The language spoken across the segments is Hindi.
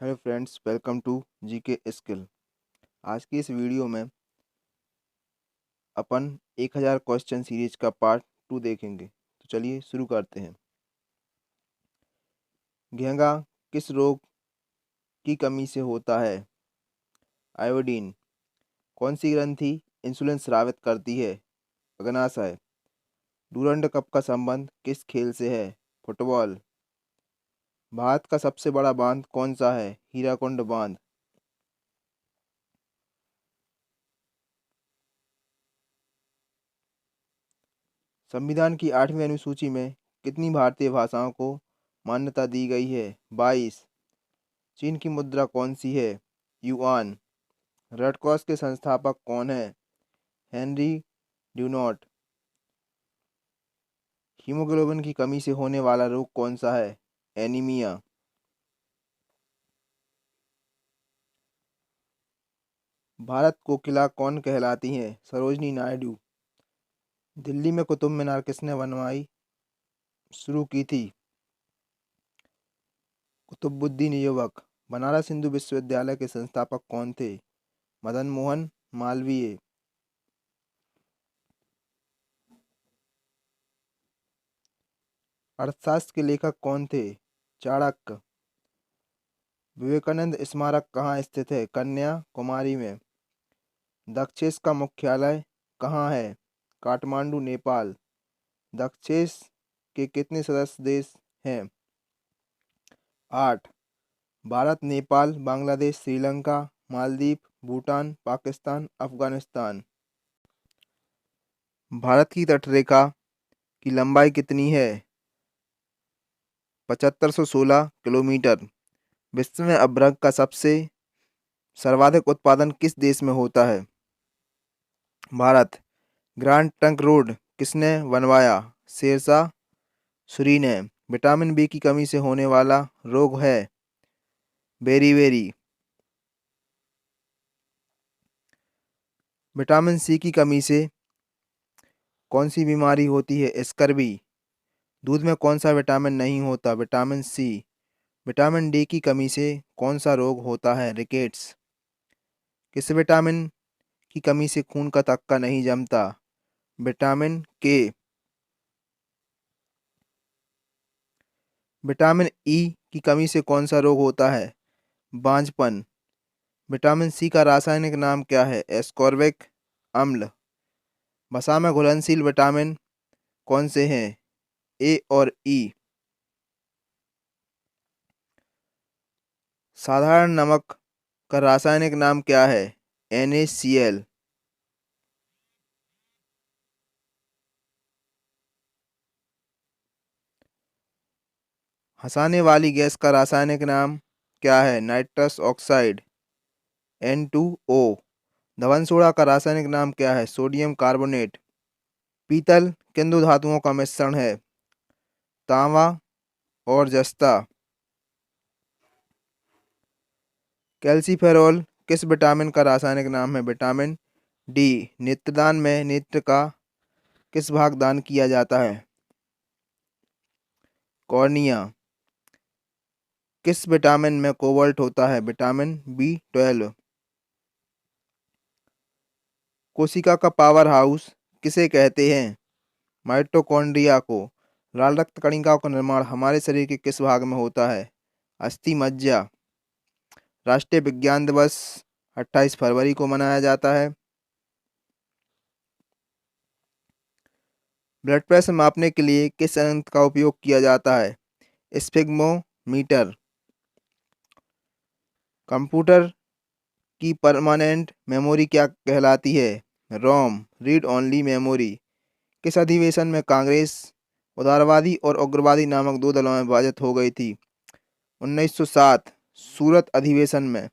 Hello friends, welcome to GK skill. आज की इस वीडियो में अपन 1000 क्वेश्चन सीरीज का पार्ट 2 देखेंगे। तो चलिए शुरू करते हैं। घेंगा किस रोग की कमी से होता है? आयोडीन। कौन सी ग्रंथि इंसुलिन स्रावित करती है? अग्नाशय। डूरंड कप का संबंध किस खेल से है? फुटबॉल। भारत का सबसे बड़ा बांध कौन सा है? हीराकुंड बांध। संविधान की 8वीं अनुसूची में कितनी भारतीय भाषाओं को मान्यता दी गई है? 22। चीन की मुद्रा कौन सी है? युआन। रेड क्रॉस के संस्थापक कौन है? हेनरी ड्यूनॉट। हीमोग्लोबिन की कमी से होने वाला रोग कौन सा है? एनीमिया। भारत कोकिला कौन कहलाती हैं? सरोजनी नायडू। दिल्ली में कुतुब मीनार किसने बनवाई शुरू की थी? कुतुबुद्दीन ऐबक। बनारस हिंदू विश्वविद्यालय के संस्थापक कौन थे? मदन मोहन मालवीय। अर्थशास्त्र के लेखक कौन थे? चाणक्य। विवेकानंद स्मारक कहाँ स्थित है? कन्याकुमारी में। दक्षेस का मुख्यालय कहाँ है? काठमांडू, नेपाल। दक्षेस के कितने सदस्य देश हैं? 8। भारत, नेपाल, बांग्लादेश, श्रीलंका, मालदीव, भूटान, पाकिस्तान, अफगानिस्तान। भारत की तटरेखा की लंबाई कितनी है? 7516 किलोमीटर। विश्व में अभ्रक का सबसे सर्वाधिक उत्पादन किस देश में होता है? भारत। ग्रैंड ट्रंक रोड किसने बनवाया? शेरशाह सूरी ने। विटामिन बी की कमी से होने वाला रोग है बेरीबेरी। विटामिन सी की कमी से कौन सी बीमारी होती है? स्कर्वी। दूध में कौन सा विटामिन नहीं होता? Vitamin C. विटामिन डी की कमी से कौन सा रोग होता है? रिकेट्स। किस विटामिन की कमी से खून का थक्का नहीं जमता? विटामिन के। विटामिन ई की कमी से कौन सा रोग होता है? बांझपन। विटामिन सी का रासायनिक नाम क्या है? एस्कॉर्बिक अम्ल। वसा में घुलनशील विटामिन कौन से हैं? ए और ई। साधारण नमक का रासायनिक नाम क्या है? NaCl। हंसाने वाली गैस का रासायनिक नाम क्या है? Nitrous oxide N2O। Dhawan soda का रासायनिक नाम क्या है? Sodium carbonate. पीतल किन दो धातुओं का मिश्रण है? तांबा और जस्ता। कैल्सीफेरॉल किस विटामिन का रासायनिक नाम है? Vitamin D. नेत्रदान में नेत्र का किस भाग दान किया जाता है? कॉर्निया। किस विटामिन में कोबाल्ट होता है? Vitamin B12। कोशिका का पावर हाउस किसे कहते हैं? माइटोकॉन्ड्रिया को। लाल रक्त कणिकाओं का निर्माण हमारे शरीर के किस भाग में होता है? अस्थि मज्जा। राष्ट्रीय विज्ञान दिवस 28 फरवरी को मनाया जाता है। ब्लड प्रेशर मापने के लिए किस यंत्र का उपयोग किया जाता है? स्फिग्मोमीटर। कंप्यूटर की परमानेंट मेमोरी क्या कहलाती है? रोम, रीड ओनली मेमोरी। किस अधिवेशन में कांग्रेस उदारवादी और उग्रवादी नामक दो दलों में विभाजित हो गई थी? 1907 सूरत अधिवेशन में।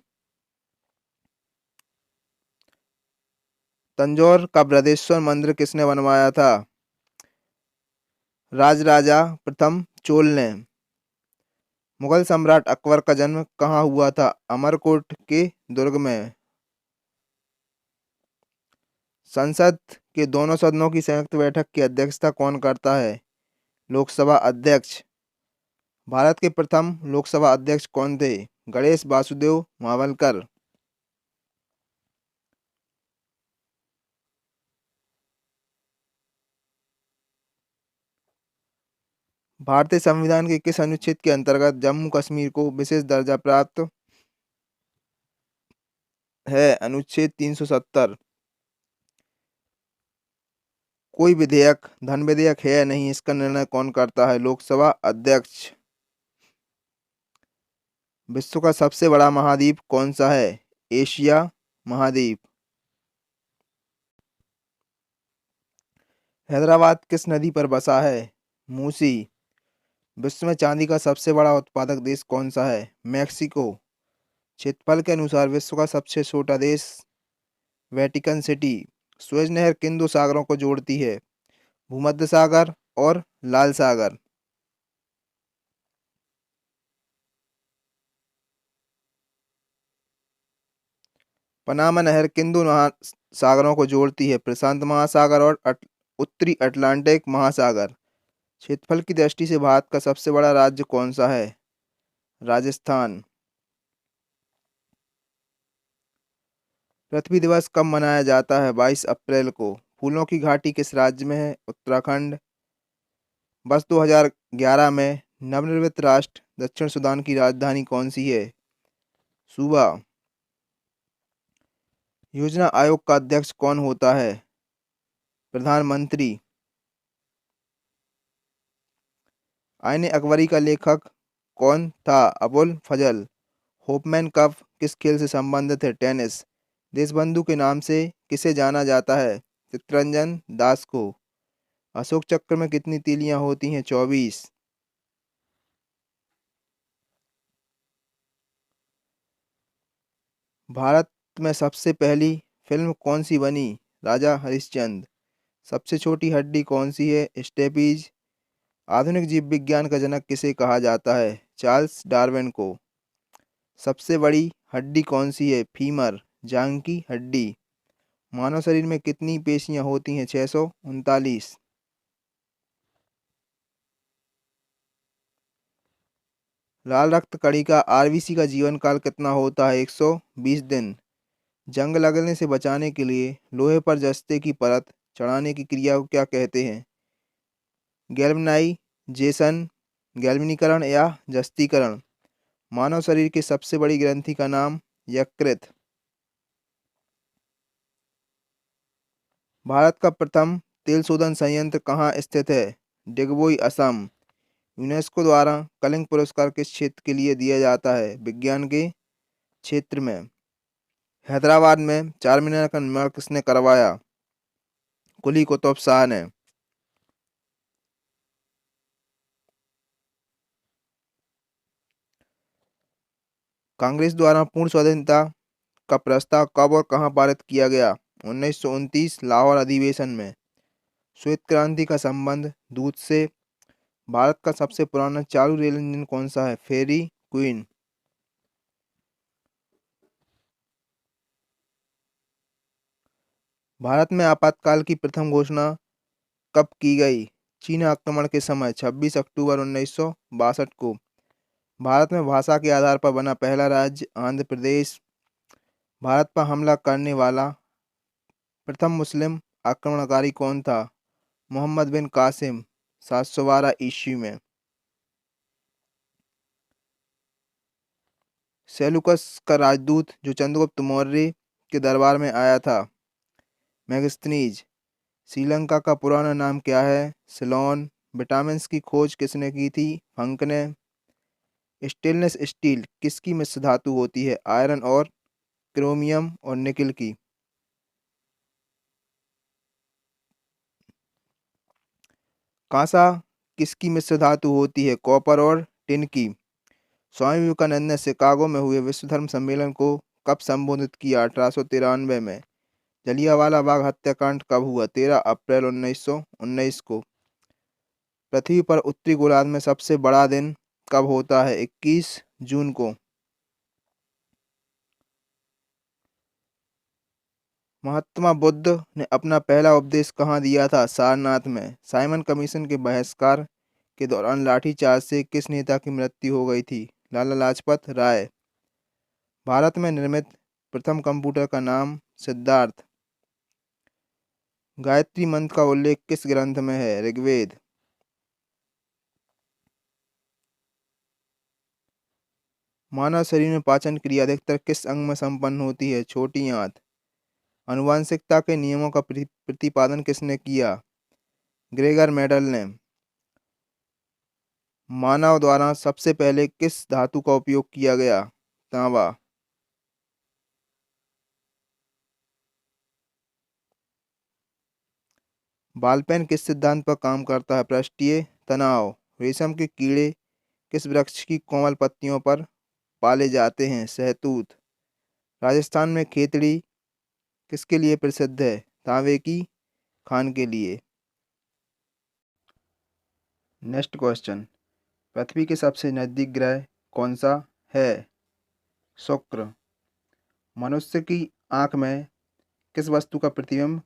तंजौर का बृहदेश्वर मंदिर किसने बनवाया था? राजराजा प्रथम चोल ने। मुगल सम्राट अकबर का जन्म कहाँ हुआ था? अमरकोट के दुर्ग में। संसद के दोनों सदनों की संयुक्त बैठक की अध्यक्षता कौन करता है? लोकसभा अध्यक्ष। भारत के प्रथम लोकसभा अध्यक्ष कौन थे? गणेश वासुदेव मावलकर। भारतीय संविधान के किस अनुच्छेद के अंतर्गत जम्मू कश्मीर को विशेष दर्जा प्राप्त है? अनुच्छेद 370। कोई विधेयक धन विधेयक है या नहीं, इसका निर्णय कौन करता है? लोकसभा अध्यक्ष। विश्व का सबसे बड़ा महाद्वीप कौन सा है? एशिया महाद्वीप। हैदराबाद किस नदी पर बसा है? मूसी। विश्व में चांदी का सबसे बड़ा उत्पादक देश कौन सा है? मैक्सिको। क्षेत्रफल के अनुसार विश्व का सबसे छोटा देश? Vatican city. सुएज नहर किन दो सागरों को जोड़ती है? भूमध्य सागर और लाल सागर। पनामा नहर किन दो सागरों को जोड़ती है? प्रशांत महासागर और उत्तरी अटलांटिक महासागर। क्षेत्रफल की दृष्टि से भारत का सबसे बड़ा राज्य कौन सा है? राजस्थान। पृथ्वी दिवस कब मनाया जाता है? 22 अप्रैल को। फूलों की घाटी किस राज्य में है? उत्तराखंड। वर्ष 2011 में नवनिर्मित राष्ट्र दक्षिण सूडान की राजधानी कौन सी है? सूबा। योजना आयोग का अध्यक्ष कौन होता है? प्रधानमंत्री। आईने अकबरी का लेखक कौन था? अबुल फजल। होपमैन कप किस खेल से संबंधित है? टेनिस। देशबंधु के नाम से किसे जाना जाता है? चित्तरंजन दास को। अशोक चक्र में कितनी तीलियां होती हैं? 24। भारत में सबसे पहली फिल्म कौन सी बनी? राजा हरिश्चंद्र। सबसे छोटी हड्डी कौन सी है? स्टेपीज। आधुनिक जीव विज्ञान का जनक किसे कहा जाता है? चार्ल्स डार्विन को। सबसे बड़ी हड्डी कौन सी है? फीमर, जांघ की हड्डी। मानव शरीर में कितनी पेशियां होती हैं? 639। लाल रक्त कणिका आरबीसी का जीवन काल कितना होता है? 120 दिन। जंग लगने से बचाने के लिए लोहे पर जस्ते की परत चढ़ाने की क्रिया को क्या कहते हैं? गैल्वनाइजेशन, गैल्वनीकरण या जस्तीकरण। मानव शरीर की सबसे बड़ी ग्रंथि का नाम? यकृत। भारत का प्रथम तेल शोधन संयंत्र कहाँ स्थित है? डिगबोई, असम। यूनेस्को द्वारा कलिंग पुरस्कार किस क्षेत्र के लिए दिया जाता है? विज्ञान के क्षेत्र में। हैदराबाद में चार मीनार का निर्माण किसने करवाया? कुली कुतुब शाह ने। कांग्रेस द्वारा पूर्ण स्वाधीनता का प्रस्ताव कब और कहां पारित किया गया? 1929 लाहौर अधिवेशन में। श्वेत क्रांति का संबंध दूध से। भारत का सबसे पुराना चालू रेल इंजन कौन सा है? फेरी क्वीन। भारत में आपातकाल की प्रथम घोषणा कब की गई? चीन आक्रमण के समय 26 अक्टूबर 1962 को। भारत में भाषा के आधार पर बना पहला राज्य आंध्र प्रदेश। भारत पर हमला करने वाला प्रथम मुस्लिम आक्रमणकारी कौन था? मोहम्मद बिन कासिम, 712 ईस्वी में। सेलुकस का राजदूत जो चंद्रगुप्त मौर्य के दरबार में आया था? मैगस्थनीज। श्रीलंका का पुराना नाम क्या है? सिलोन। विटामिन की खोज किसने की थी? फंक ने। स्टेनलेस स्टील किसकी मिश्र धातु होती है? आयरन और क्रोमियम और निकेल की। कांसा किसकी मिश्र धातु होती है? कॉपर और टिन की। स्वामी विवेकानंद ने शिकागो में हुए विश्व धर्म सम्मेलन को कब संबोधित किया? 1893 में। जलियांवाला बाग हत्याकांड कब हुआ? 13 अप्रैल 1919 को। पृथ्वी पर उत्तरी गोलार्ध में सबसे बड़ा दिन कब होता है? 21 जून को। महात्मा बुद्ध ने अपना पहला उपदेश कहाँ दिया था? सारनाथ में। साइमन कमीशन के बहिष्कार के दौरान लाठीचार्ज से किस नेता की मृत्यु हो गई थी? लाला लाजपत राय। भारत में निर्मित प्रथम कंप्यूटर का नाम सिद्धार्थ। गायत्री मंत्र का उल्लेख किस ग्रंथ में है? ऋग्वेद। मानव शरीर में पाचन क्रिया अधिकतर किस अंग में संपन्न होती है? छोटी आंत। आनुवंशिकता के नियमों का प्रतिपादन किसने किया? ग्रेगर मेंडल ने। मानव द्वारा सबसे पहले किस धातु का उपयोग किया गया? तांबा। बॉल पेन किस सिद्धांत पर काम करता है? पृष्ठीय तनाव। रेशम के कीड़े किस वृक्ष की कोमल पत्तियों पर पाले जाते हैं? शहतूत। राजस्थान में खेतड़ी किसके लिए प्रसिद्ध है? तांबे की खान के लिए। Next question. पृथ्वी के सबसे नजदीक ग्रह कौन सा है? शुक्र। मनुष्य की आंख में किस वस्तु का प्रतिबिंब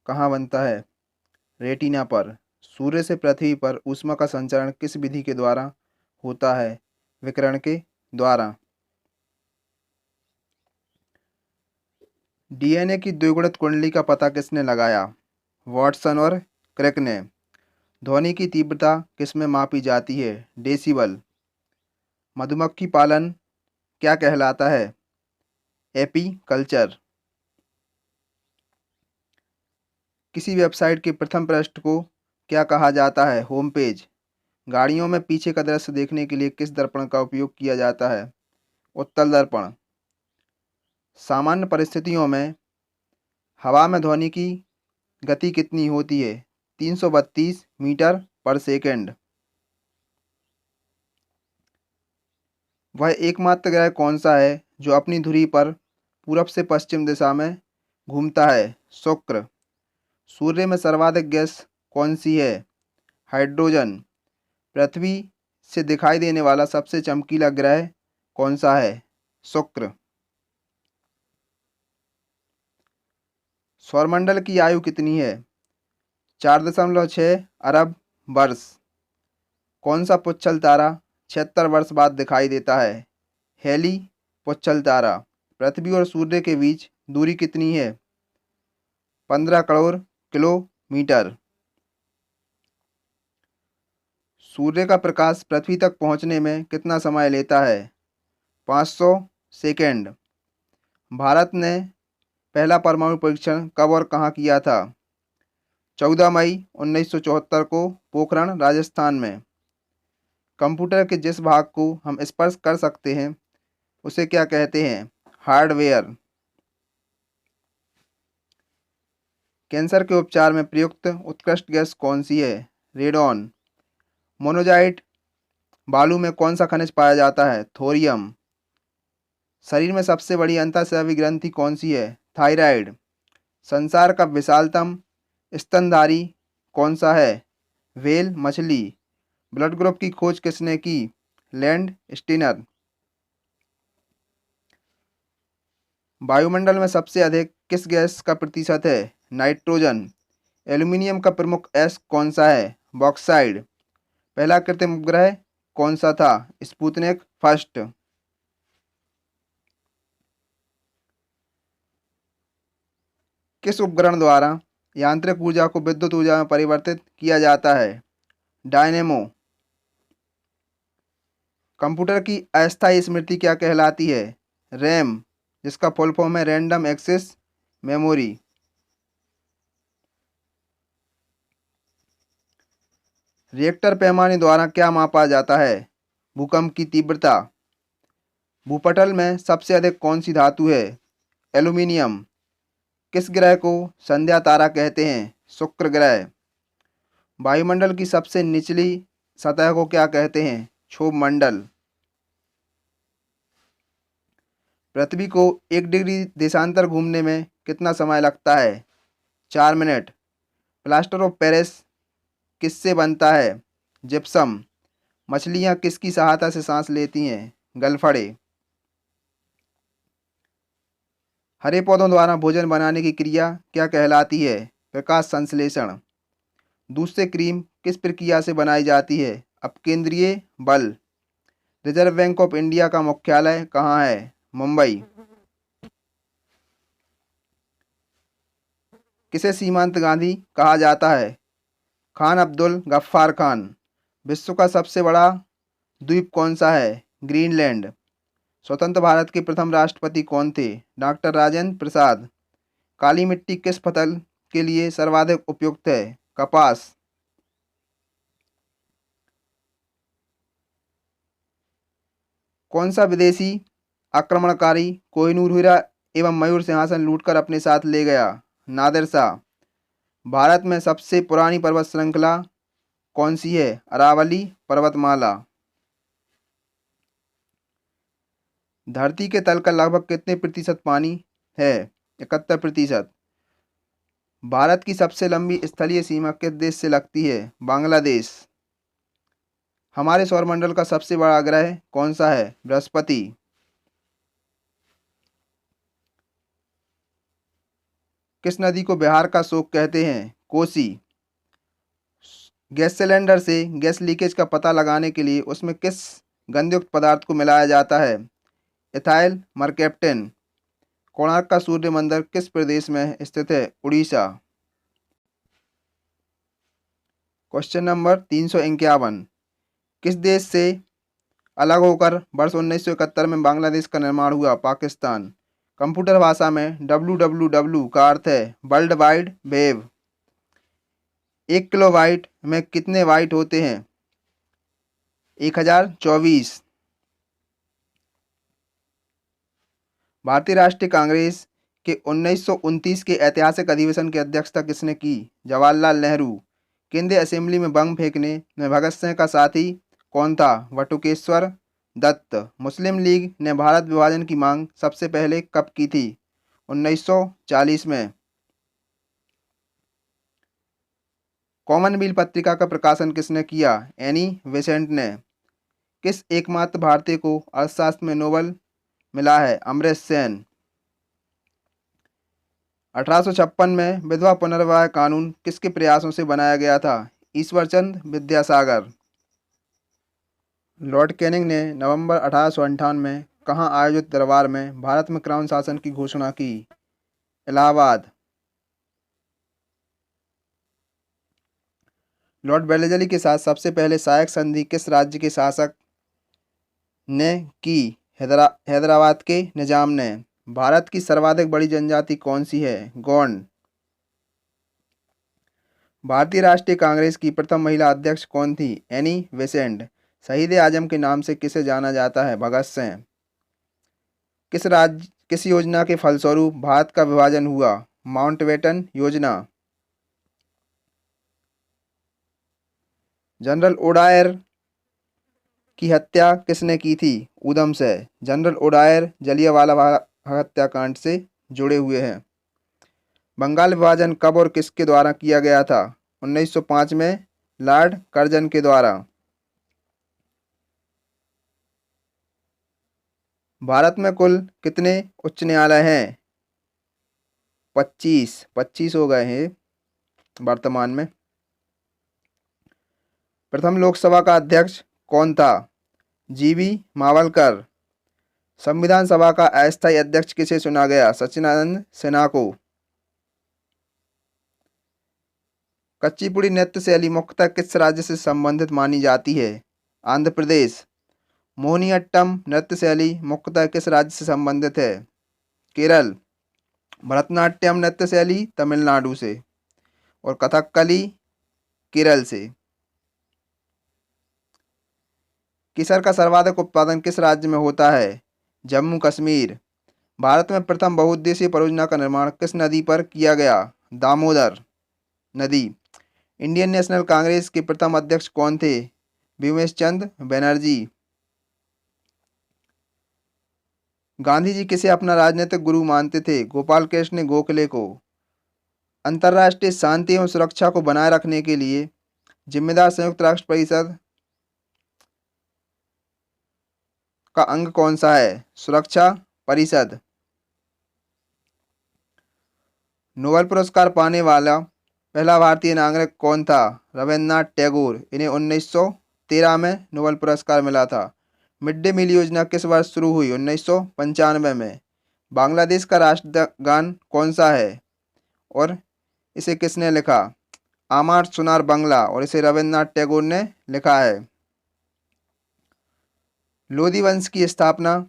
कहाँ बनता है? रेटिना पर। सूर्य से पृथ्वी पर ऊष्मा का संचरण किस विधि के द्वारा होता है? विकिरण के द्वारा। डीएनए की द्विगुणित कुंडली का पता किसने लगाया? वाटसन और क्रिक ने। ध्वनि की तीव्रता किसमें मापी जाती है? डेसिबल। मधुमक्खी पालन क्या कहलाता है? एपीकल्चर। किसी वेबसाइट के प्रथम पृष्ठ को क्या कहा जाता है? Home page. गाड़ियों में पीछे का दृश्य देखने के लिए किस दर्पण का उपयोग किया जाता है? उत्तल दर्पण। सामान्य परिस्थितियों में हवा में ध्वनि की गति कितनी होती है? 332 मीटर पर सेकंड। वह एकमात्र ग्रह कौन सा है जो अपनी धुरी पर पूरब से पश्चिम दिशा में घूमता है? शुक्र। सूर्य में सर्वाधिक गैस कौन सी है? हाइड्रोजन। पृथ्वी से दिखाई देने वाला सबसे चमकीला ग्रह कौन सा है? शुक्र। सौरमंडल की आयु कितनी है? 4.6 अरब वर्ष। कौन सा पुच्छल तारा 76 वर्ष बाद दिखाई देता है? हेली पुच्छल तारा। पृथ्वी और सूर्य के बीच दूरी कितनी है? 15 करोड़ किलोमीटर। सूर्य का प्रकाश पृथ्वी तक पहुंचने में कितना समय लेता है? 500 सेकेंड। भारत ने पहला परमाणु परीक्षण कब और कहाँ किया था? 14 मई 1974 को पोखरण राजस्थान में। कंप्यूटर के जिस भाग को हम स्पर्श कर सकते हैं उसे क्या कहते हैं? हार्डवेयर। कैंसर के उपचार में प्रयुक्त उत्कृष्ट गैस कौन सी है? रेडॉन। मोनोजाइट बालू में कौन सा खनिज पाया जाता है? थोरियम। शरीर में सबसे बड़ी अंतःस्रावी ग्रंथि कौन सी है? थायराइड। संसार का विशालतम स्तनधारी कौन सा है? व्हेल मछली। ब्लड ग्रुप की खोज किसने की? Land Steiner. वायुमंडल में सबसे अधिक किस गैस का प्रतिशत है? नाइट्रोजन। एल्यूमिनियम का प्रमुख एस कौन सा है? बॉक्साइड। पहला कृत्रिम उपग्रह कौन सा था? Sputnik first. किस उपकरण द्वारा यांत्रिक ऊर्जा को विद्युत ऊर्जा में परिवर्तित किया जाता है? डायनेमो। कंप्यूटर की अस्थायी स्मृति क्या कहलाती है? रैम, जिसका फुल फॉर्म है रैंडम एक्सेस मेमोरी। रिएक्टर पैमाने द्वारा क्या मापा जाता है? भूकंप की तीव्रता। भूपटल में सबसे अधिक कौन सी धातु है? एल्यूमिनियम। किस ग्रह को संध्या तारा कहते हैं? शुक्र ग्रह। वायुमंडल की सबसे निचली सतह को क्या कहते हैं? क्षोभ मंडल। पृथ्वी को 1 डिग्री देशांतर घूमने में कितना समय लगता है? 4 मिनट। प्लास्टर ऑफ पेरिस किससे बनता है? जिप्सम। मछलियाँ किसकी सहायता से सांस लेती हैं? गलफड़े। हरे पौधों द्वारा भोजन बनाने की क्रिया क्या कहलाती है? प्रकाश संश्लेषण। दूध से क्रीम किस प्रक्रिया से बनाई जाती है? अपकेंद्रीय बल। रिजर्व बैंक ऑफ इंडिया का मुख्यालय कहाँ है? मुंबई। किसे सीमांत गांधी कहा जाता है? खान अब्दुल गफ्फार खान। विश्व का सबसे बड़ा द्वीप कौन सा है? ग्रीनलैंड। स्वतंत्र भारत के प्रथम राष्ट्रपति कौन थे? डॉक्टर राजेंद्र प्रसाद। काली मिट्टी किस फसल के लिए सर्वाधिक उपयुक्त है? कपास। कौन सा विदेशी आक्रमणकारी कोहिनूर हीरा एवं मयूर सिंहासन लूटकर अपने साथ ले गया? नादिर शाह। भारत में सबसे पुरानी पर्वत श्रृंखला कौन सी है? अरावली पर्वतमाला। धरती के तल का लगभग कितने प्रतिशत पानी है? 71%। भारत की सबसे लंबी स्थलीय सीमा किस देश से लगती है? बांग्लादेश। हमारे सौरमंडल का सबसे बड़ा ग्रह कौन सा है? बृहस्पति। किस नदी को बिहार का शोक कहते हैं? कोसी। गैस सिलेंडर से गैस लीकेज का पता लगाने के लिए उसमें किस गंधयुक्त पदार्थ को मिलाया जाता है? Ethyl mercaptan. कोणार्क का सूर्य मंदिर किस प्रदेश में स्थित है? उड़ीसा। Question number 351। किस देश से अलग होकर वर्ष 1971 में बांग्लादेश का निर्माण हुआ? पाकिस्तान। कंप्यूटर भाषा में www का अर्थ है वर्ल्ड वाइड वेब। 1 किलोबाइट में कितने बाइट होते हैं? 1024। भारतीय राष्ट्रीय कांग्रेस के 1929 के ऐतिहासिक अधिवेशन की अध्यक्षता किसने की? जवाहरलाल नेहरू। केंद्रीय असेंबली में बम फेंकने में भगत सिंह का साथी कौन था? बटुकेश्वर दत्त। मुस्लिम लीग ने भारत विभाजन की मांग सबसे पहले कब की थी? 1940 में। कॉमनवेल्थ पत्रिका का प्रकाशन किसने किया? एनी बेसेंट ने। किस एकमात्र भारतीय को अर्थशास्त्र में नोबेल मिला है? अमर्त्य सेन। 1856 में विधवा पुनर्विवाह कानून किसके प्रयासों से बनाया गया था? ईश्वरचंद विद्यासागर। लॉर्ड कैनिंग ने नवंबर 1858 में कहाँ आयोजित दरबार में भारत में क्राउन शासन की घोषणा की? इलाहाबाद। लॉर्ड वेलेस्ली के साथ सबसे पहले सहायक संधि किस राज्य के शासक ने की? हैदराबाद के निजाम ने। भारत की सर्वाधिक बड़ी जनजाति कौन सी है? गोंड। भारतीय राष्ट्रीय कांग्रेस की प्रथम महिला अध्यक्ष कौन थी? Annie Besant. शहीद आजम के नाम से किसे जाना जाता है? भगत सिंह। किस योजना के फलस्वरूप भारत का विभाजन हुआ? माउंटबेटन योजना। जनरल ओडायर की हत्या किसने की थी? ऊधम सिंह। जनरल ओडायर जलियांवाला बाग हत्याकांड से जुड़े हुए हैं। बंगाल विभाजन कब और किसके द्वारा किया गया था? 1905 में लॉर्ड कर्जन के द्वारा। भारत में कुल कितने उच्च न्यायालय हैं? 25 हो गए हैं वर्तमान में। प्रथम लोकसभा का अध्यक्ष कौन था? जीवी मावलकर। संविधान सभा का अस्थायी अध्यक्ष किसे चुना गया? सच्चिदानंद सिन्हा को। कुचिपुड़ी नृत्य शैली मुख्यतः किस राज्य से संबंधित मानी जाती है? आंध्र प्रदेश। मोहिनीअट्टम नृत्य शैली मुख्यतः किस राज्य से संबंधित है? केरल। भरतनाट्यम नृत्य शैली तमिलनाडु से और कथकली केरल से। केसर का सर्वाधिक उत्पादन किस राज्य में होता है? जम्मू कश्मीर। भारत में प्रथम बहुउद्देशीय परियोजना का निर्माण किस नदी पर किया गया? दामोदर नदी। इंडियन नेशनल कांग्रेस के प्रथम अध्यक्ष कौन थे? भीमेश चंद्र बनर्जी। गांधी जी किसे अपना राजनीतिक गुरु मानते थे? गोपाल कृष्ण गोखले को। अंतर्राष्ट्रीय शांति एवं सुरक्षा को बनाए रखने के लिए जिम्मेदार संयुक्त राष्ट्र परिषद का अंग कौन सा है? सुरक्षा परिषद। नोबेल पुरस्कार पाने वाला पहला भारतीय नागरिक कौन था? रविन्द्रनाथ टैगोर। इन्हें 1913 में नोबेल पुरस्कार मिला था। मिड डे मील योजना किस वर्ष शुरू हुई? 1995 में। बांग्लादेश का राष्ट्रगान कौन सा है और इसे किसने लिखा? आमार सोनार बांग्ला, और इसे रविन्द्रनाथ टैगोर ने लिखा है। लोधी वंश की स्थापना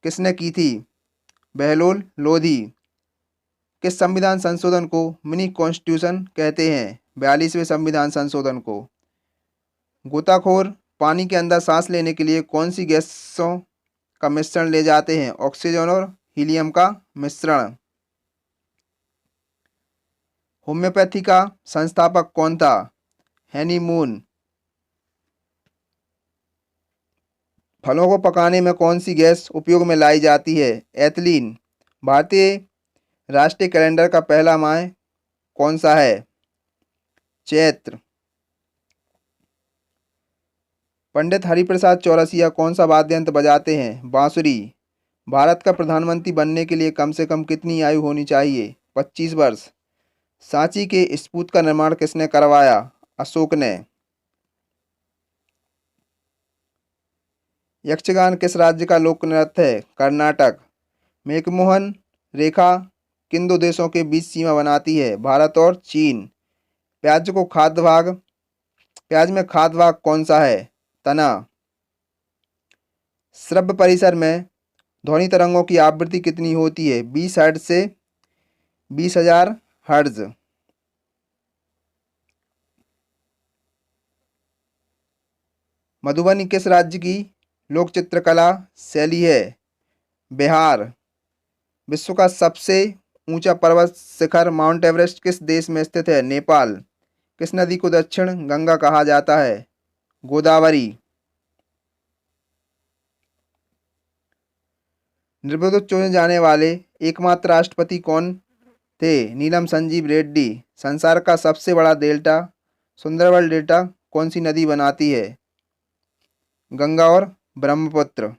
किसने की थी? बहलोल लोधी। किस संविधान संशोधन को मिनी कॉन्स्टिट्यूशन कहते हैं? 42वें संविधान संशोधन को। गोताखोर पानी के अंदर सांस लेने के लिए कौन सी गैसों का मिश्रण ले जाते हैं? ऑक्सीजन और हीलियम का मिश्रण। होम्योपैथी का संस्थापक कौन था? हेनी मून। फलों को पकाने में कौन सी गैस उपयोग में लाई जाती है? एथिलीन। भारतीय राष्ट्रीय कैलेंडर का पहला माह कौन सा है? चैत्र। पंडित हरिप्रसाद चौरसिया कौन सा वाद्य यंत्र बजाते हैं? बांसुरी। भारत का प्रधानमंत्री बनने के लिए कम से कम कितनी आयु होनी चाहिए? 25 वर्ष। सांची के स्तूप का निर्माण किसने करवाया? अशोक ने। यक्षगान किस राज्य का लोक नृत्य है? कर्नाटक। मैकमोहन रेखा किन दो देशों के बीच सीमा बनाती है? भारत और चीन। प्याज में खाद्य भाग कौन सा है? तना। श्रव्य परिसर में ध्वनि तरंगों की आवृत्ति कितनी होती है? 20 हर्ट्ज से 20,000 हर्ट्ज। मधुबनी किस राज्य की लोक चित्रकला शैली है? बिहार। विश्व का सबसे ऊंचा पर्वत शिखर माउंट एवरेस्ट किस देश में स्थित है? नेपाल। किस नदी को दक्षिण गंगा कहा जाता है? गोदावरी। निर्विरोध चुने जाने वाले एकमात्र राष्ट्रपति कौन थे? नीलम संजीव रेड्डी। संसार का सबसे बड़ा डेल्टा सुंदरबन डेल्टा कौन सी नदी बनाती है? गंगा और ब्रह्मपुत्र।